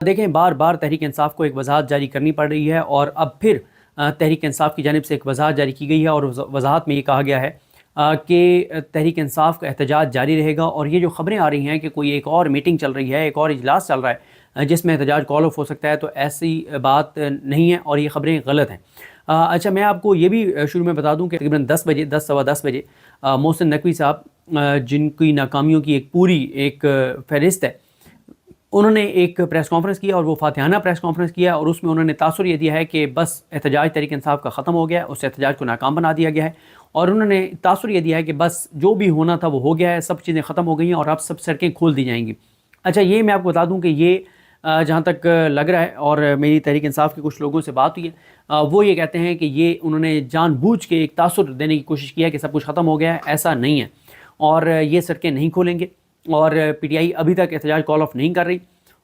دیکھیں بار بار تحریک انصاف کو ایک وضاحت جاری کرنی پڑ رہی ہے، اور اب پھر تحریک انصاف کی جانب سے ایک وضاحت جاری کی گئی ہے، اور وضاحت میں یہ کہا گیا ہے کہ تحریک انصاف کا احتجاج جاری رہے گا، اور یہ جو خبریں آ رہی ہیں کہ کوئی ایک اور میٹنگ چل رہی ہے، ایک اور اجلاس چل رہا ہے جس میں احتجاج کال آف ہو سکتا ہے، تو ایسی بات نہیں ہے اور یہ خبریں غلط ہیں۔ اچھا، میں آپ کو یہ بھی شروع میں بتا دوں کہ تقریباً 10 بجے، 10 سوا 10 بجے محسن نقوی صاحب جن کی ناکامیوں کی ایک پوری ایک فہرست ہے، انہوں نے ایک پریس کانفرنس کیا، اور وہ فاتحانہ پریس کانفرنس کیا، اور اس میں انہوں نے تاثر یہ دیا ہے کہ بس احتجاج تحریک انصاف کا ختم ہو گیا ہے، اس احتجاج کو ناکام بنا دیا گیا ہے، اور انہوں نے تاثر یہ دیا ہے کہ بس جو بھی ہونا تھا وہ ہو گیا ہے، سب چیزیں ختم ہو گئی ہیں اور اب سب سڑکیں کھول دی جائیں گی۔ اچھا، یہ میں آپ کو بتا دوں کہ یہ جہاں تک لگ رہا ہے، اور میری تحریک انصاف کے کچھ لوگوں سے بات ہوئی ہے، وہ یہ کہتے ہیں کہ یہ انہوں نے جان بوجھ کے ایک تاثر دینے کی کوشش کی ہے کہ سب کچھ ختم ہو گیا ہے، ایسا نہیں ہے، اور یہ سڑکیں نہیں کھولیں گے، اور پی ٹی آئی ابھی تک احتجاج کال آف نہیں کر رہی،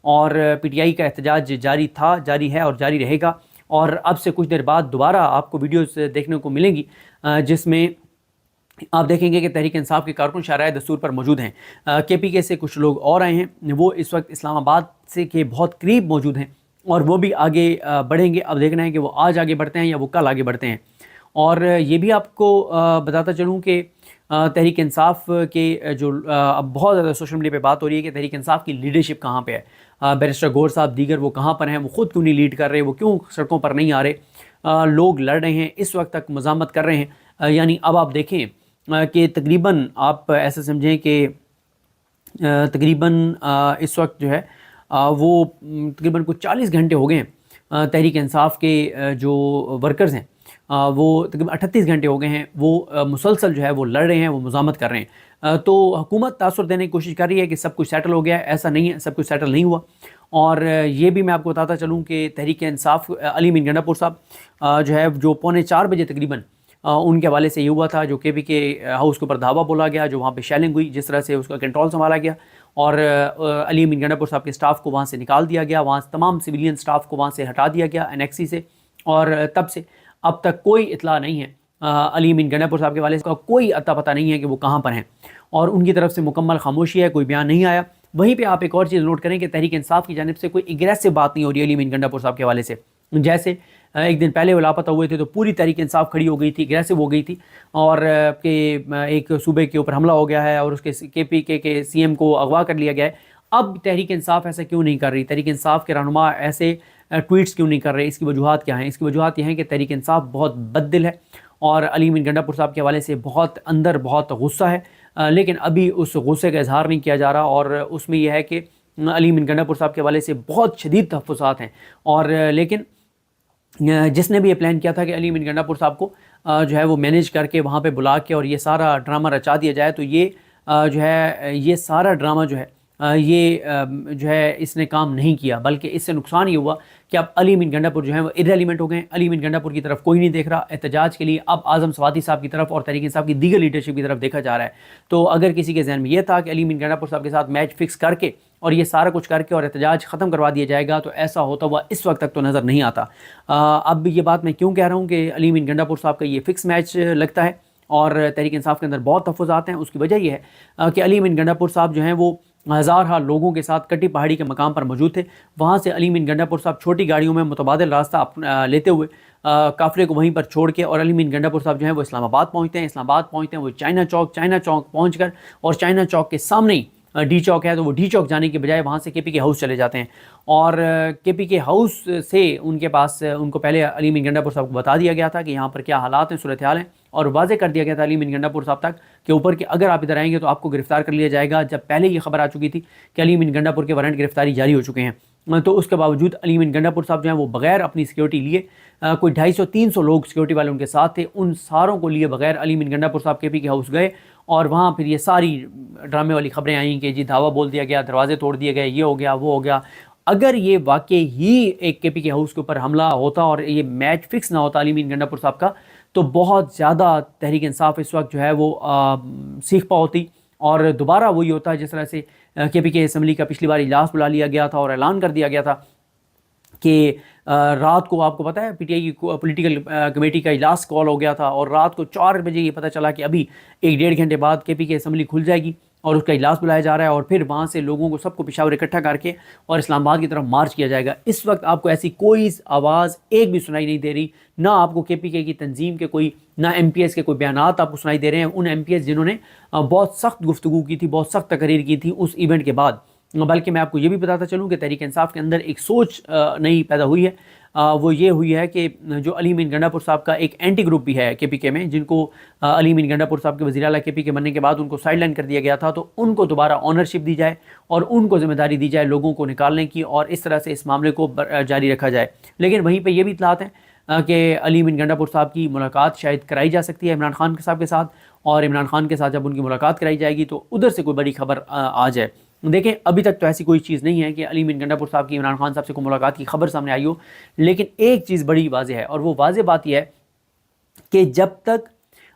اور پی ٹی آئی کا احتجاج جاری تھا، جاری ہے اور جاری رہے گا، اور اب سے کچھ دیر بعد دوبارہ آپ کو ویڈیوز دیکھنے کو ملیں گی جس میں آپ دیکھیں گے کہ تحریک انصاف کے کارکن شاہراہ دستور پر موجود ہیں، کے پی کے سے کچھ لوگ اور آئے ہیں، وہ اس وقت اسلام آباد سے کے بہت قریب موجود ہیں، اور وہ بھی آگے بڑھیں گے۔ اب دیکھنا ہے کہ وہ آج آگے بڑھتے ہیں یا وہ کل آگے بڑھتے ہیں۔ اور یہ بھی آپ کو بتاتا چلوں کہ تحریک انصاف کے جو اب بہت زیادہ سوشل میڈیا پہ بات ہو رہی ہے کہ تحریک انصاف کی لیڈرشپ کہاں پہ ہے، بیرسٹر گور صاحب دیگر وہ کہاں پر ہیں، وہ خود کیوں نہیں لیڈ کر رہے، وہ کیوں سڑکوں پر نہیں آ رہے، لوگ لڑ رہے ہیں، اس وقت تک مزاحمت کر رہے ہیں۔ یعنی اب آپ دیکھیں کہ تقریباً آپ ایسے سمجھیں کہ تقریباً اس وقت جو ہے وہ تقریباً کچھ 40 گھنٹے ہو گئے ہیں تحریک انصاف کے جو ورکرز ہیں، وہ تقریباً 38 گھنٹے ہو گئے ہیں، وہ مسلسل جو ہے وہ لڑ رہے ہیں، وہ مزاحمت کر رہے ہیں۔ تو حکومت تاثر دینے کی کوشش کر رہی ہے کہ سب کچھ سیٹل ہو گیا ہے، ایسا نہیں ہے، سب کچھ سیٹل نہیں ہوا۔ اور یہ بھی میں آپ کو بتاتا چلوں کہ تحریک انصاف علی امین گنڈا پور صاحب جو ہے جو 3:45 بجے تقریباً ان کے حوالے سے یہ ہوا تھا، جو کے پی کے ہاؤس کے اوپر دھاوا بولا گیا، جو وہاں پہ شیلنگ ہوئی، جس طرح سے اس کا کنٹرول سنبھالا گیا، اور علی امین گنڈا پور صاحب کے سٹاف کو وہاں سے نکال دیا گیا، وہاں سے تمام سویلین سٹاف کو وہاں سے ہٹا دیا گیا انیکسی سے، اور تب سے اب تک کوئی اطلاع نہیں ہے علی امین گنڈا پور صاحب کے والے کا کوئی اتا پتہ نہیں ہے کہ وہ کہاں پر ہیں، اور ان کی طرف سے مکمل خاموشی ہے، کوئی بیان نہیں آیا۔ وہیں پہ آپ ایک اور چیز نوٹ کریں کہ تحریک انصاف کی جانب سے کوئی اگریسو بات نہیں ہو رہی ہے علی امین گنڈا پور صاحب کے حوالے سے۔ جیسے ایک دن پہلے وہ لاپتہ ہوئے تھے تو پوری تحریک انصاف کھڑی ہو گئی تھی، اگریسو ہو گئی تھی، اور کہ ایک صوبے کے اوپر حملہ ہو گیا ہے اور اس کے پی کے سی ایم کو اغوا کر لیا گیا ہے۔ اب تحریک انصاف ایسا کیوں نہیں کر رہی، تحریک انصاف کے رہنما ایسے ٹویٹس کیوں نہیں کر رہے، اس کی وجوہات کیا ہیں؟ اس کی وجوہات یہ ہیں کہ تحریک انصاف بہت بد دل ہے، اور علی امین گنڈا پور صاحب کے حوالے سے بہت اندر بہت غصہ ہے، لیکن ابھی اس غصے کا اظہار نہیں کیا جا رہا، اور اس میں یہ ہے کہ علی امین گنڈا پور صاحب کے حوالے سے بہت شدید تحفظات ہیں، اور لیکن جس نے بھی یہ پلان کیا تھا کہ علی امین گنڈا پور صاحب کو جو ہے وہ مینیج کر کے وہاں پہ بلا کے اور یہ سارا ڈرامہ رچا دیا جائے، تو یہ جو ہے یہ سارا ڈرامہ جو ہے یہ جو ہے اس نے کام نہیں کیا، بلکہ اس سے نقصان یہ ہوا کہ اب علی امین گنڈا پور جو ہے وہ ارریلیونٹ ہو گئے ہیں، علی امین گنڈا پور کی طرف کوئی نہیں دیکھ رہا، احتجاج کے لیے اب اعظم سوادی صاحب کی طرف اور تحریک انصاف کی دیگر لیڈرشپ کی طرف دیکھا جا رہا ہے۔ تو اگر کسی کے ذہن میں یہ تھا کہ علی امین گنڈا پور صاحب کے ساتھ میچ فکس کر کے اور یہ سارا کچھ کر کے اور احتجاج ختم کروا دیا جائے گا، تو ایسا ہوتا ہوا اس وقت تک تو نظر نہیں آتا۔ اب یہ بات میں کیوں کہہ رہا ہوں کہ علی امین گنڈا پور صاحب کا یہ فکس میچ لگتا ہے اور تحریک انصاف کے اندر بہت تحفظات ہیں، اس کی وجہ یہ ہے کہ علی امین گنڈا پور صاحب جو ہیں وہ ہزارہ لوگوں کے ساتھ کٹی پہاڑی کے مقام پر موجود تھے، وہاں سے علی امین گنڈا پور صاحب چھوٹی گاڑیوں میں متبادل راستہ لیتے ہوئے قافلے کو وہیں پر چھوڑ کے، اور علی امین گنڈا پور صاحب جو ہیں وہ اسلام آباد پہنچتے ہیں، اسلام آباد پہنچتے ہیں وہ چائنا چوک پہنچ کر، اور چائنا چوک کے سامنے ہی ڈی چوک ہے، تو وہ ڈی چوک جانے کے بجائے وہاں سے کے پی کے ہاؤس چلے جاتے ہیں، اور کے پی کے ہاؤس سے ان کے پاس ان کو پہلے علی امین گنڈا پور صاحب کو بتا دیا گیا تھا کہ یہاں پر کیا حالات ہیں، صورتحال ہیں، اور واضح کر دیا گیا تھا علی امین گنڈا پور صاحب تک کہ اوپر کہ اگر آپ ادھر آئیں گے تو آپ کو گرفتار کر لیا جائے گا، جب پہلے یہ خبر آ چکی تھی کہ علی امین گنڈا پور کے وارنٹ گرفتاری جاری ہو چکے ہیں۔ تو اس کے باوجود علی امین گنڈا پور صاحب جو ہیں وہ بغیر اپنی سیکیورٹی لیے، کوئی 250-300 لوگ سیکیورٹی والے ان کے ساتھ تھے، ان ساروں کو لیے بغیر علی امین گنڈا پور صاحب کے پی کے ہاؤس گئے، اور وہاں پھر یہ ساری ڈرامے والی خبریں آئیں کہ جی دھاوا بول دیا گیا، دروازے توڑ دیے گئے، یہ ہو گیا وہ ہو گیا۔ اگر یہ واقعی ہی ایک کے پی کے ہاؤس کے اوپر حملہ ہوتا اور یہ میچ فکس نہ ہوتا علی امین گنڈا پور صاحب کا، تو بہت زیادہ تحریک انصاف اس وقت جو ہے وہ سیکھ پا ہوتی، اور دوبارہ وہی ہوتا ہے جس طرح سے کے پی کے اسمبلی کا پچھلی بار اجلاس بلا لیا گیا تھا اور اعلان کر دیا گیا تھا کہ رات کو، آپ کو پتہ ہے پی ٹی آئی کی پولیٹیکل کمیٹی کا اجلاس کال ہو گیا تھا، اور رات کو 4 بجے یہ پتہ چلا کہ ابھی 1-1.5 گھنٹے بعد کے پی کے اسمبلی کھل جائے گی، اور اس کا اجلاس بلایا جا رہا ہے اور پھر وہاں سے لوگوں کو سب کو پشاور اکٹھا کر کے اور اسلام آباد کی طرف مارچ کیا جائے گا۔ اس وقت آپ کو ایسی کوئی آواز ایک بھی سنائی نہیں دے رہی، نہ آپ کو KPK کی تنظیم کے کوئی، نہ MPs کے کوئی بیانات آپ کو سنائی دے رہے ہیں، ان MPs جنہوں نے بہت سخت گفتگو کی تھی، بہت سخت تقریر کی تھی اس ایونٹ کے بعد۔ بلکہ میں آپ کو یہ بھی بتاتا چلوں کہ تحریک انصاف کے اندر ایک سوچ نئی پیدا ہوئی ہے، وہ یہ ہوئی ہے کہ جو علی امین گنڈا پور صاحب کا ایک اینٹی گروپ بھی ہے KPK میں، جن کو علی امین گنڈا پور صاحب کے وزیر اعلیٰ KPK بننے کے بعد ان کو سائڈ لائن کر دیا گیا تھا، تو ان کو دوبارہ آنرشپ دی جائے اور ان کو ذمہ داری دی جائے لوگوں کو نکالنے کی، اور اس طرح سے اس معاملے کو جاری رکھا جائے۔ لیکن وہیں پہ یہ بھی اطلاعات ہیں کہ علی امین گنڈا پور صاحب کی ملاقات شاید کرائی جا سکتی ہے عمران خان صاحب کے ساتھ، اور عمران خان کے ساتھ جب ان کی ملاقات کرائی جائے گی تو ادھر سے کوئی بڑی خبر آ جائے۔ دیکھیں ابھی تک تو ایسی کوئی چیز نہیں ہے کہ علی امین گنڈا پور صاحب کی عمران خان صاحب سے کوئی ملاقات کی خبر سامنے آئی ہو، لیکن ایک چیز بڑی واضح ہے، اور وہ واضح بات یہ ہے کہ جب تک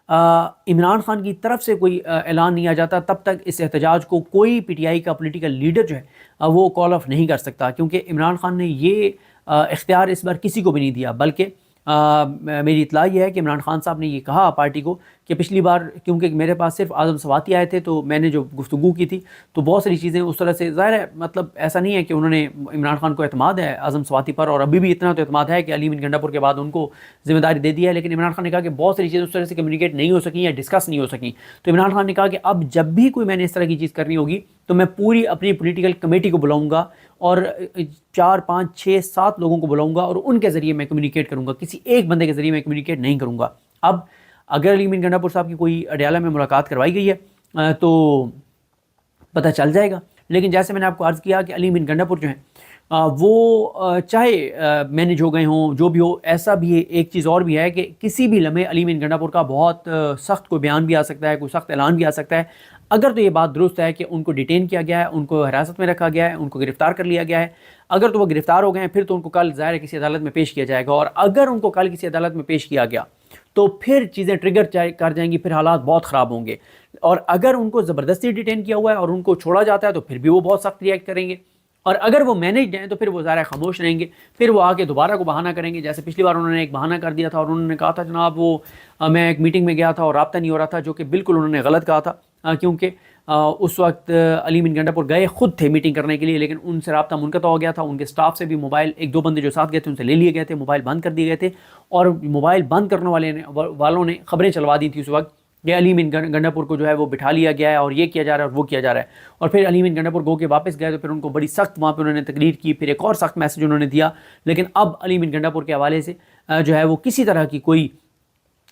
عمران خان کی طرف سے کوئی اعلان نہیں آ جاتا تب تک اس احتجاج کو کوئی PTI کا پولیٹیکل لیڈر جو ہے وہ کال آف نہیں کر سکتا، کیونکہ عمران خان نے یہ اختیار اس بار کسی کو بھی نہیں دیا۔ بلکہ میری اطلاع یہ ہے کہ عمران خان صاحب نے یہ کہا پارٹی کو کہ پچھلی بار کیونکہ میرے پاس صرف اعظم سواتی آئے تھے تو میں نے جو گفتگو کی تھی تو بہت ساری چیزیں اس طرح سے، ظاہر ہے مطلب ایسا نہیں ہے کہ انہوں نے، عمران خان کو اعتماد ہے اعظم سواتی پر، اور ابھی بھی اتنا تو اعتماد ہے کہ علی امین گنڈا پور کے بعد ان کو ذمہ داری دے دی ہے، لیکن عمران خان نے کہا کہ بہت ساری چیزیں اس طرح سے کمیونیکیٹ نہیں ہو سکیں یا ڈسکس نہیں ہو سکیں۔ تو عمران خان نے کہا کہ اب جب بھی کوئی میں نے اس طرح کی چیز کرنی ہوگی تو میں پوری اپنی پولیٹیکل کمیٹی کو بلاؤں گا اور 4 5 6 7 لوگوں کو بلاؤں گا اور ان کے ذریعے میں کمیونیکیٹ کروں گا، کسی ایک بندے کے ذریعے میں کمیونیکیٹ نہیں کروں گا۔ اب اگر علی امین گنڈا پور صاحب کی کوئی اڈیالہ میں ملاقات کروائی گئی ہے تو پتہ چل جائے گا، لیکن جیسے میں نے آپ کو عرض کیا کہ علی امین گنڈا پور جو ہیں وہ چاہے مینج ہو گئے ہوں جو بھی ہو، ایسا بھی ہے، ایک چیز اور بھی ہے کہ کسی بھی لمحے علی امین گنڈا پور کا بہت سخت کوئی بیان بھی آ سکتا ہے، کوئی سخت اعلان بھی آ سکتا ہے۔ اگر تو یہ بات درست ہے کہ ان کو ڈیٹین کیا گیا ہے، ان کو حراست میں رکھا گیا ہے، ان کو گرفتار کر لیا گیا ہے، اگر تو وہ گرفتار ہو گئے ہیں پھر تو ان کو کل ظاہر ہے کسی عدالت میں پیش کیا جائے گا، اور اگر ان کو کل کسی عدالت میں پیش کیا گیا تو پھر چیزیں ٹریگر کر جائیں گی، پھر حالات بہت خراب ہوں گے۔ اور اگر ان کو زبردستی ڈیٹین کیا ہوا ہے اور ان کو چھوڑا جاتا ہے تو پھر بھی وہ بہت سخت ریئیکٹ کریں گے، اور اگر وہ مینیجڈ ہیں تو پھر وہ ظاہر خاموش رہیں گے، پھر وہ آگے دوبارہ کو بہانہ کریں گے، جیسے پچھلی بار انہوں نے ایک بہانہ کر دیا تھا اور انہوں نے کہا تھا جناب وہ میں ایک میٹنگ میں گیا تھا اور رابطہ نہیں ہو رہا تھا، جو کہ بالکل انہوں نے غلط کہا تھا، کیونکہ اس وقت علی امین گنڈا پور گئے خود تھے میٹنگ کرنے کے لیے، لیکن ان سے رابطہ منقطع ہو گیا تھا، ان کے سٹاف سے بھی موبائل، ایک دو بندے جو ساتھ گئے تھے ان سے لے لیے گئے تھے، موبائل بند کر دیے گئے تھے، اور موبائل بند کرنے والوں نے خبریں چلوا دی تھی اس وقت کہ علی امین گنڈا پور کو جو ہے وہ بٹھا لیا گیا ہے اور یہ کیا جا رہا ہے اور وہ کیا جا رہا ہے۔ اور پھر علی امین گنڈا پور گو کے واپس گئے تو پھر ان کو بڑی سخت وہاں پہ انہوں نے تقریر کی، پھر ایک اور سخت میسج انہوں نے دیا، لیکن اب علی امین گنڈا پور کے حوالے سے جو ہے وہ کسی طرح کی کوئی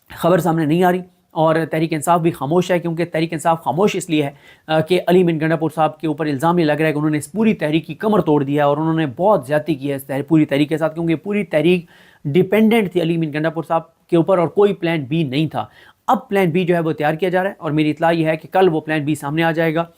خبر سامنے نہیں آ رہی، اور تحریک انصاف بھی خاموش ہے، کیونکہ تحریک انصاف خاموش اس لیے ہے کہ علی امین گنڈا پور صاحب کے اوپر الزام یہ لگ رہا ہے کہ انہوں نے اس پوری تحریک کی کمر توڑ دیا ہے اور انہوں نے بہت زیادتی کی ہے اس پوری تحریک کے ساتھ، کیونکہ پوری تحریک ڈیپینڈنٹ تھی علی امین گنڈا پور صاحب کے اوپر اور کوئی پلان B نہیں تھا۔ اب پلان B جو ہے وہ تیار کیا جا رہا ہے، اور میری اطلاع یہ ہے کہ کل وہ پلان B سامنے آ جائے گا